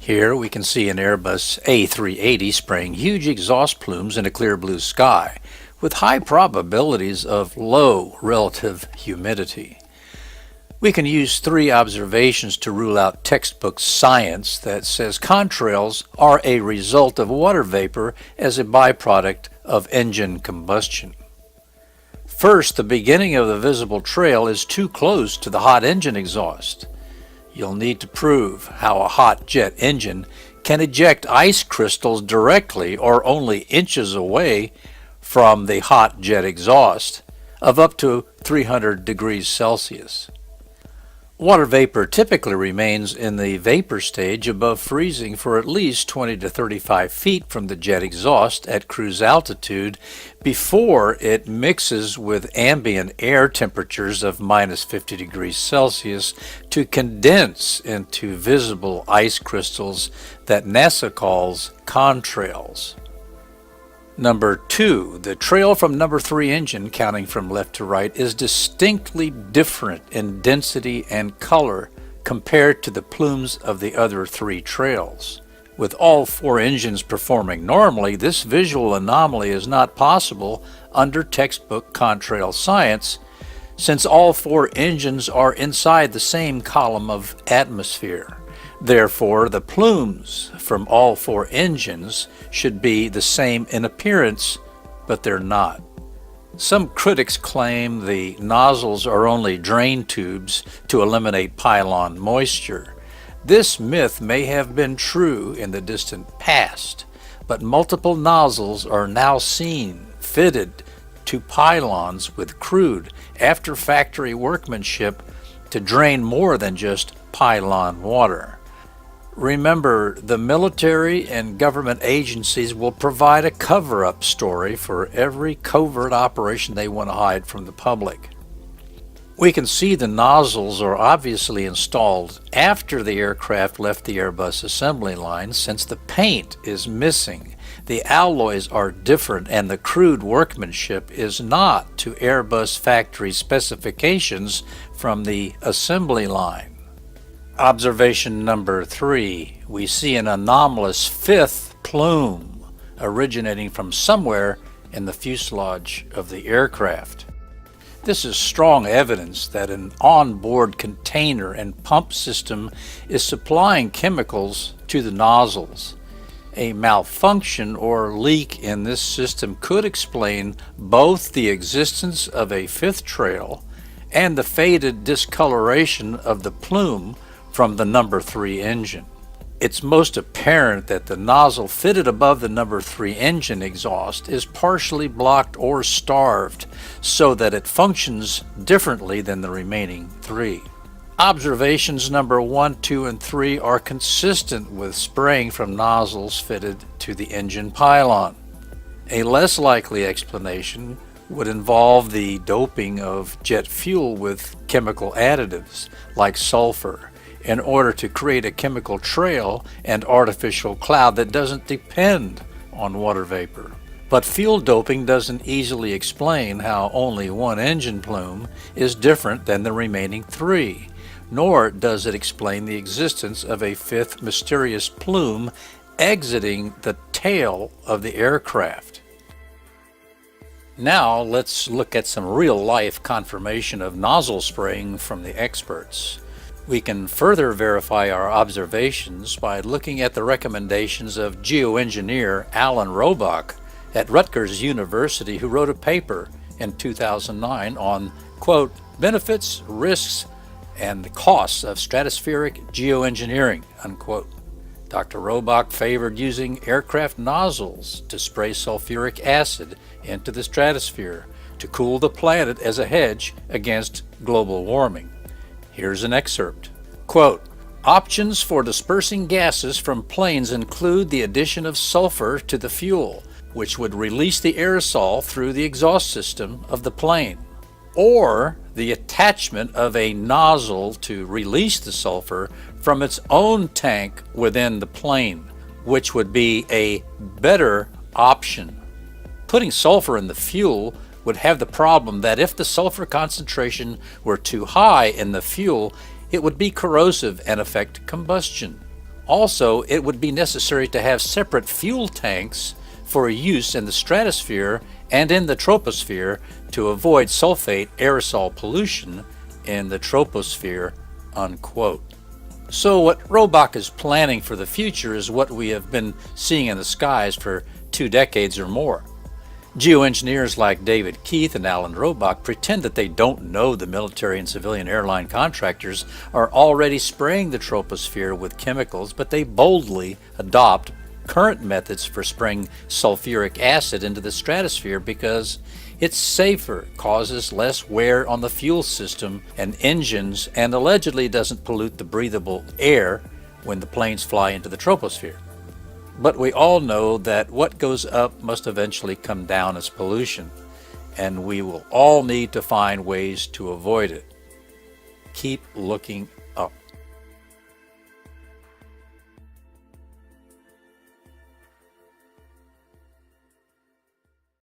Here we can see an Airbus A380 spraying huge exhaust plumes in a clear blue sky, with high probabilities of low relative humidity. We can use 3 observations to rule out textbook science that says contrails are a result of water vapor as a byproduct of engine combustion. First, the beginning of the visible trail is too close to the hot engine exhaust. You'll need to prove how a hot jet engine can eject ice crystals directly or only inches away from the hot jet exhaust of up to 300 degrees Celsius. Water vapor typically remains in the vapor stage above freezing for at least 20 to 35 feet from the jet exhaust at cruise altitude before it mixes with ambient air temperatures of minus 50 degrees Celsius to condense into visible ice crystals that NASA calls contrails. Number 2, the trail from number 3 engine, counting from left to right, is distinctly different in density and color compared to the plumes of the other 3 trails. With all 4 engines performing normally, this visual anomaly is not possible under textbook contrail science, since all 4 engines are inside the same column of atmosphere. Therefore, the plumes from all 4 engines should be the same in appearance, but they're not. Some critics claim the nozzles are only drain tubes to eliminate pylon moisture. This myth may have been true in the distant past, but multiple nozzles are now seen fitted to pylons with crude, after-factory workmanship to drain more than just pylon water. Remember, the military and government agencies will provide a cover-up story for every covert operation they want to hide from the public. We can see the nozzles are obviously installed after the aircraft left the Airbus assembly line, since the paint is missing, the alloys are different, and the crude workmanship is not to Airbus factory specifications from the assembly line. Observation number 3, we see an anomalous 5th plume originating from somewhere in the fuselage of the aircraft. This is strong evidence that an onboard container and pump system is supplying chemicals to the nozzles. A malfunction or leak in this system could explain both the existence of a 5th trail and the faded discoloration of the plume from the number 3 engine. It's most apparent that the nozzle fitted above the number 3 engine exhaust is partially blocked or starved so that it functions differently than the remaining 3. Observations number 1, 2, and 3 are consistent with spraying from nozzles fitted to the engine pylon. A less likely explanation would involve the doping of jet fuel with chemical additives like sulfur, in order to create a chemical trail and artificial cloud that doesn't depend on water vapor. But fuel doping doesn't easily explain how only 1 engine plume is different than the remaining 3, nor does it explain the existence of a 5th mysterious plume exiting the tail of the aircraft. Now let's look at some real-life confirmation of nozzle spraying from the experts. We can further verify our observations by looking at the recommendations of geoengineer Alan Robach at Rutgers University, who wrote a paper in 2009 on, quote, benefits, risks, and the costs of stratospheric geoengineering, unquote. Dr. Robach favored using aircraft nozzles to spray sulfuric acid into the stratosphere to cool the planet as a hedge against global warming. Here's an excerpt. Quote, options for dispersing gases from planes include the addition of sulfur to the fuel, which would release the aerosol through the exhaust system of the plane, or the attachment of a nozzle to release the sulfur from its own tank within the plane, which would be a better option. Putting sulfur in the fuel would have the problem that if the sulfur concentration were too high in the fuel, it would be corrosive and affect combustion. Also, it would be necessary to have separate fuel tanks for use in the stratosphere and in the troposphere to avoid sulfate aerosol pollution in the troposphere, unquote. So what Roebuck is planning for the future is what we have been seeing in the skies for 2 decades or more. Geoengineers like David Keith and Alan Roebuck pretend that they don't know the military and civilian airline contractors are already spraying the troposphere with chemicals, but they boldly adopt current methods for spraying sulfuric acid into the stratosphere because it's safer, causes less wear on the fuel system and engines, and allegedly doesn't pollute the breathable air when the planes fly into the troposphere. But we all know that what goes up must eventually come down as pollution, and we will all need to find ways to avoid it. Keep looking